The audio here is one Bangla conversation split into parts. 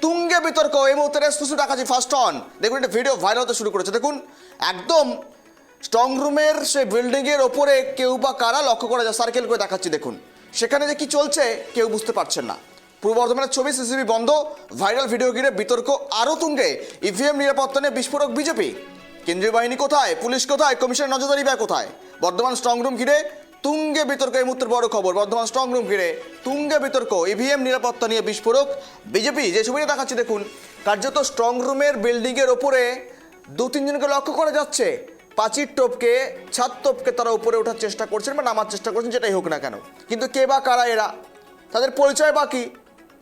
তুঙ্গে বিতর্ক এই মুহূর্তে রেস্টুসু ডাকাজি ফার্স্ট অন। দেখুন একটা ভিডিও ভাইরাল হতে শুরু করেছে। দেখুন একদম স্ট্রং রুমের সেই বিল্ডিংয়ের ওপরে কেউ বা কারা লক্ষ্য করা যায়, সার্কেল করে দেখাচ্ছি। দেখুন সেখানে যে কি চলছে কেউ বুঝতে পারছেন না। পূর্ব বর্ধমানের ছবি, সিসিটিভি বন্ধ, ভাইরাল ভিডিও ঘিরে বিতর্ক আরও তুঙ্গে। ইভিএম নিরাপত্তা নিয়ে বিস্ফোরক বিজেপি। কেন্দ্রীয় বাহিনী কোথায়, পুলিশ কোথায়, কমিশনের নজরদারি ব্যয় কোথায়? বর্ধমান স্ট্রং রুম ঘিরে তুঙ্গে বিতর্ক এই মুহূর্তের বড় খবর। বর্ধমান স্ট্রং রুম ঘিরে তুঙ্গে বিতর্ক, ইভিএম নিরাপত্তা নিয়ে বিস্ফোরক বিজেপি। যে ছবিটা দেখাচ্ছি দেখুন, কার্যত স্ট্রং রুমের বিল্ডিংয়ের ওপরে দু তিনজনকে লক্ষ্য করা যাচ্ছে। পাঁচির টপকে, ছাদ টপকে তারা উপরে ওঠার চেষ্টা করছেন বা নামার চেষ্টা করছেন, যেটাই হোক না কেন। কিন্তু কে বা কারা এরা, তাদের পরিচয় বাকি,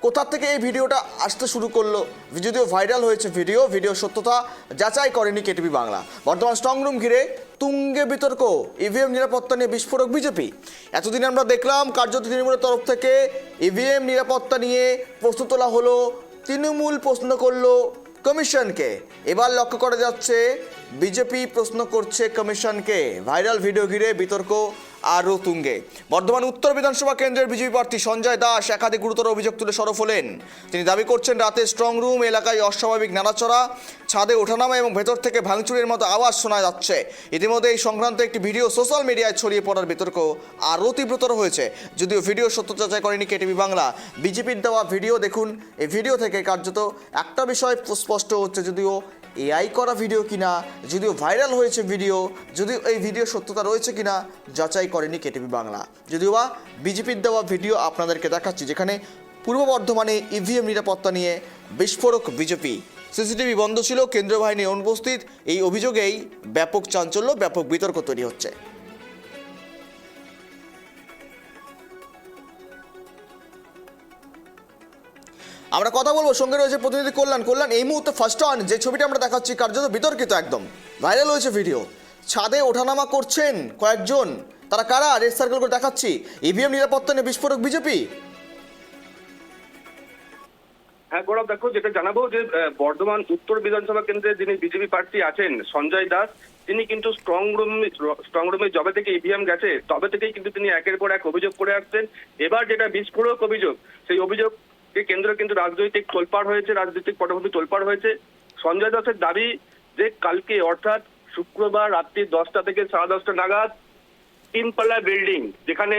কোথা থেকে এই ভিডিওটা আসতে শুরু করলো? যদিও ভাইরাল হয়েছে ভিডিও সত্যতা যাচাই করেনি কেটিভি বাংলা। বর্তমান স্ট্রং রুম ঘিরে তুঙ্গে বিতর্ক, ইভিএম নিরাপত্তা নিয়ে বিস্ফোরক বিজেপি। এতদিন আমরা দেখলাম কার্যত তৃণমূলের তরফ থেকে ইভিএম নিরাপত্তা নিয়ে প্রশ্ন তোলা হলো, তৃণমূল প্রশ্ন করলো কমিশনকে। এবার লক্ষ্য করা যাচ্ছে বিজেপি প্রশ্ন করছে কমিশনকে। ভাইরাল ভিডিও ঘিরে বিতর্ক আরও তুঙ্গে। বর্ধমান উত্তর বিধানসভা কেন্দ্রের বিজেপি প্রার্থী সঞ্জয় দাস একাধিক গুরুতর অভিযোগ তুলে সরব হলেন। তিনি দাবি করছেন রাতে স্ট্রং রুম এলাকায় অস্বাভাবিক নাড়াচড়া, ছাদে ওঠানামা এবং ভেতর থেকে ভাঙচুরের মতো আওয়াজ শোনা যাচ্ছে। ইতিমধ্যে এই সংক্রান্ত একটি ভিডিও সোশ্যাল মিডিয়ায় ছড়িয়ে পড়ার বিতর্ক আরও তীব্রতর হয়েছে। যদিও ভিডিও সত্যতা যাচাই করেনি কেটিভি বাংলা। বিজেপির দেওয়া ভিডিও দেখুন। এই ভিডিও থেকে কার্যত একটা বিষয় স্পষ্ট হচ্ছে, যদিও এআই করা ভিডিও কিনা, যদিও ভাইরাল হয়েছে ভিডিও, যদিও এই ভিডিও সত্যতা রয়েছে কিনা যাচাই করেনি কেটিভি বাংলা। যদিও বা বিজেপির দেওয়া ভিডিও আপনাদেরকে দেখাচ্ছি, যেখানে পূর্ব বর্ধমানে ইভিএম নিরাপত্তা নিয়ে বিস্ফোরক বিজেপি। সিসিটিভি বন্ধ ছিল, কেন্দ্রীয় বাহিনী অনুপস্থিত। এই অভিযোগেই ব্যাপক চাঞ্চল্য, ব্যাপক বিতর্ক তৈরি হচ্ছে। আমরা কথা বলবো, সঙ্গে রয়েছে প্রতিনিধি কল্যাণ। এই মুহূর্তে ফার্স্ট অন যে ছবিটা আমরা দেখাচ্ছি কার্যত বিতর্কিত, একদম ভাইরাল হয়েছে ভিডিও। ছাদে ওঠানামা করছেন কয়েকজন, তারা কারা? রেড সার্কেল করে দেখাচ্ছি। ইভিএম নিরাপত্তা নিয়ে বিস্ফোরক বিজেপি। হ্যাঁ গৌরব, দেখো যেটা জানাবো যে বর্ধমান উত্তর বিধানসভা কেন্দ্রে যিনি বিজেপি প্রার্থী আছেন সঞ্জয় দাস, তিনি কিন্তু স্ট্রং রুমে যবে থেকে ইভিএম গেছে তবে থেকেই কিন্তু তিনি একের পর এক অভিযোগ করে আসছেন। এবার যেটা বিস্ফোরক অভিযোগ, সেই অভিযোগকে কেন্দ্র কিন্তু রাজনৈতিক পটভূমি তোলপাড় হয়েছে। সঞ্জয় দাসের দাবি যে কালকে অর্থাৎ শুক্রবার রাত্রি 10টা থেকে 10:30 নাগাদ তিনতলা বিল্ডিং যেখানে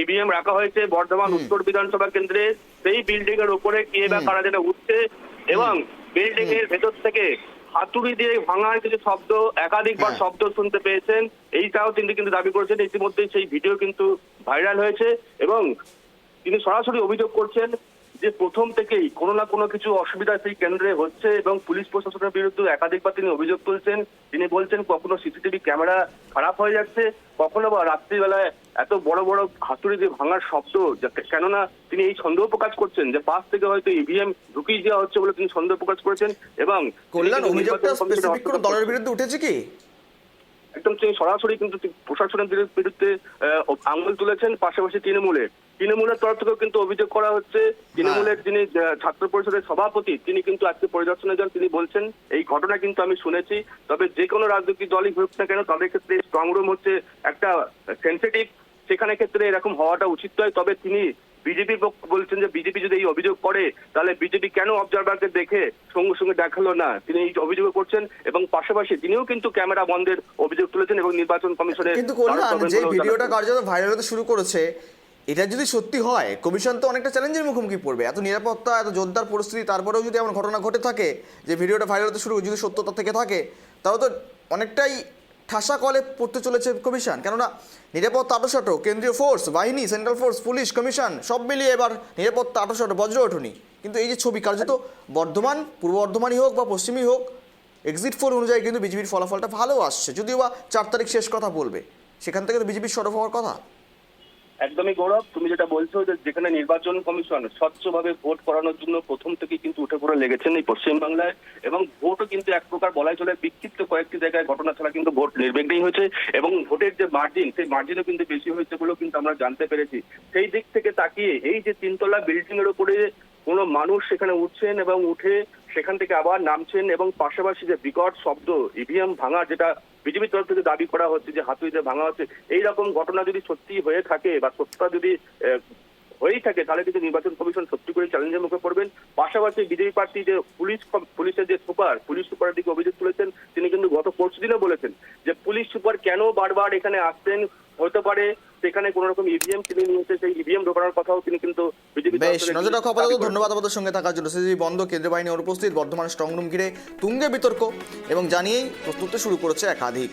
ইভিএম রাখা হয়েছে বর্ধমান উত্তর বিধানসভা কেন্দ্রে, সেই বিল্ডিং এর উপরে কে বা কারা যেটা উঠছে এবং বিল্ডিং এর ভেতর থেকে হাতুড়ি দিয়ে ভাঙার কিছু শব্দ, একাধিকবার শব্দ শুনতে পেয়েছেন। এইটাও তিনি কিন্তু দাবি করেছেন। ইতিমধ্যেই সেই ভিডিও কিন্তু ভাইরাল হয়েছে এবং তিনি সরাসরি অভিযোগ করছেন যে প্রথম থেকেই কোনো না কোনো কিছু অসুবিধা সেই কেন্দ্রে হচ্ছে এবং পুলিশ প্রশাসনের বিরুদ্ধে একাধিকবার তিনি অভিযোগ তুলছেন। তিনি বলছেন কখনো সিসিটিভি ক্যামেরা খারাপ হয়ে যাচ্ছে, কখনো বা রাত্রিবেলায় এত বড় বড় হাতুড়ি দিয়ে ভাঙার শব্দ। কেননা তিনি এই সন্দেহ প্রকাশ করছেন যে পাশ থেকে হয়তো ইভিএম ঢুকিয়ে দেওয়া হচ্ছে বলে তিনি সন্দেহ প্রকাশ করেছেন। এবং কল্যাণ, অভিযোগটা স্পেসিফিক কোনো দলের বিরুদ্ধে উঠেছে কি? একদম তিনি সরাসরি কিন্তু প্রশাসনের বিরুদ্ধে আঙুল তুলেছেন। পাশাপাশি তৃণমূলের তরফ থেকেও কিন্তু অভিযোগ করা হচ্ছে। তৃণমূলের যিনি ছাত্র পরিষদের সভাপতি, তিনি কিন্তু আজকে পরিদর্শনে যান। তিনি বলছেন এই ঘটনা কিন্তু আমি শুনেছি, তবে যে কোনো রাজনৈতিক দলই হোক না কেন তাদের ক্ষেত্রে স্ট্রং রুম হচ্ছে একটা সেন্সিটিভ, সেখানে ক্ষেত্রে এরকম হওয়াটা উচিত নয়। তবে তিনি বিজেপির পক্ষ বলছেন যে বিজেপি যদি এই অভিযোগ করে তাহলে বিজেপি কেন অবজারভারকে দেখে সঙ্গে সঙ্গে দেখালো না, তিনি এই অভিযোগ করছেন। এবং পাশাপাশি তিনিও কিন্তু ক্যামেরা বন্ধের অভিযোগ তুলেছেন এবং নির্বাচন কমিশনের। কিন্তু কল্যাণ, যে ভিডিওটা কার্যত ভাইরাল হতে শুরু করেছে, এটা যদি সত্যি হয় কমিশন তো অনেকটা চ্যালেঞ্জের মুখোমুখি পড়বে। এত নিরাপত্তা, এত জোরদার পরিস্থিতি, তারপরেও যদি এমন ঘটনা ঘটে থাকে যে ভিডিওটা ভাইরাল হতে শুরু, যদি সত্যতা থেকে থাকে, তাহলে তো অনেকটাই ঠাসা কলে পড়তে চলেছে কমিশন। কেননা নিরাপত্তা আটোসাটো, কেন্দ্রীয় ফোর্স বাহিনী, সেন্ট্রাল ফোর্স, পুলিশ, কমিশন সব মিলিয়ে এবার নিরাপত্তা আটোসাটো, বজ্র ওঠুনি। কিন্তু এই যে ছবি কার্যত বর্ধমান, পূর্ব বর্ধমানই হোক বা পশ্চিমই হোক, এক্সিট পোল অনুযায়ী কিন্তু বিজেপির ফলাফলটা ভালো আসছে। যদিও বা 4 তারিখ শেষ কথা বলবে, সেখান থেকে তো বিজেপির সরব হওয়ার কথা। একদমই গৌরব, তুমি যেটা বলছো যে যেখানে নির্বাচন কমিশন স্বচ্ছভাবে ভোট করানোর জন্য প্রথম থেকে কিন্তু উঠে পড়ে লেগেছেন এই পশ্চিমবাংলায়, এবং ভোটও কিন্তু এক প্রকার বলাই চলে বিক্ষিপ্ত কয়েকটি জায়গায় ঘটনা ছাড়া কিন্তু ভোট নির্বিঘ্নেই হয়েছে এবং ভোটের যে মার্জিন, সেই মার্জিনও কিন্তু বেশি হয়েছে বলেও কিন্তু আমরা জানতে পেরেছি। সেই দিক থেকে তাকিয়ে এই যে তিনতলা বিল্ডিং এর উপরে কোনো মানুষ সেখানে উঠছেন এবং উঠে সেখান থেকে আবার নামছেন, এবং পাশাপাশি যে বিকট শব্দ, ইভিএম ভাঙা, যেটা বিজেপির তরফ থেকে দাবি করা হচ্ছে যে হাতুড়িতে ভাঙা হচ্ছে, এইরকম ঘটনা যদি সত্যি হয়ে থাকে বা সত্যতা যদি হয়েই থাকে তাহলে কিন্তু নির্বাচন কমিশন সত্যি করে চ্যালেঞ্জের মুখে পড়বেন। পাশাপাশি বিজেপি প্রার্থী যে পুলিশের যে পুলিশ সুপারের দিকে অভিযোগ তুলেছেন, তিনি কিন্তু গত পরশু দিনে বলেছেন যে পুলিশ সুপার কেন বারবার এখানে আসছেন, হতে পারে সেখানে কোনো রকম ইভিএম তিনি নিয়েছে, সেই ইভিএম ঢোকানোর কথাও তিনি কিন্তু বিজেপি বেশ, নজর রাখো আপাতত। ধন্যবাদ আমাদের সঙ্গে থাকার জন্য। সিসিবি বন্ধ, কেন্দ্রীয় বাহিনী অনুপস্থিত, বর্ধমান স্ট্রংরুম ঘিরে তুঙ্গে বিতর্ক এবং জানিয়েই প্রস্তুতি শুরু করেছে একাধিক